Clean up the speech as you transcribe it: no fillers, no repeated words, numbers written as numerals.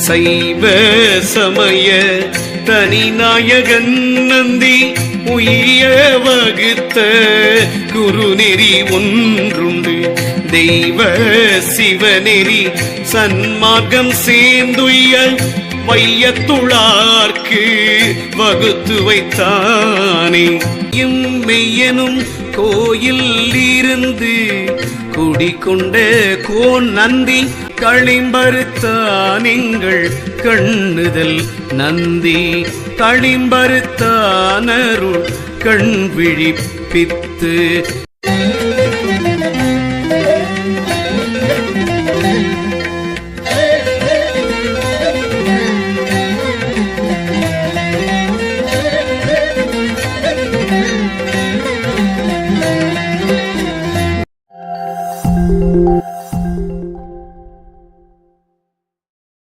சைவ சமய தனிநாயகன் நந்தி உய்ய வகுத்த குருநெறி ஒன்றுண்டு. தெய்வ சிவநெறி சன்மார்க்கம் சேர்ந்துய்ய வையத்துளார்க்கு வகுத்து வைத்தானே. இம்மெய்யனும் கோயில் இருந்து குடிகொண்ட கோன் நந்தி களிம்பறுத்தானிங்கள் கண்ணுதல் நந்தி களிம்பறுத்தானருள் கண் விழிப்பித்து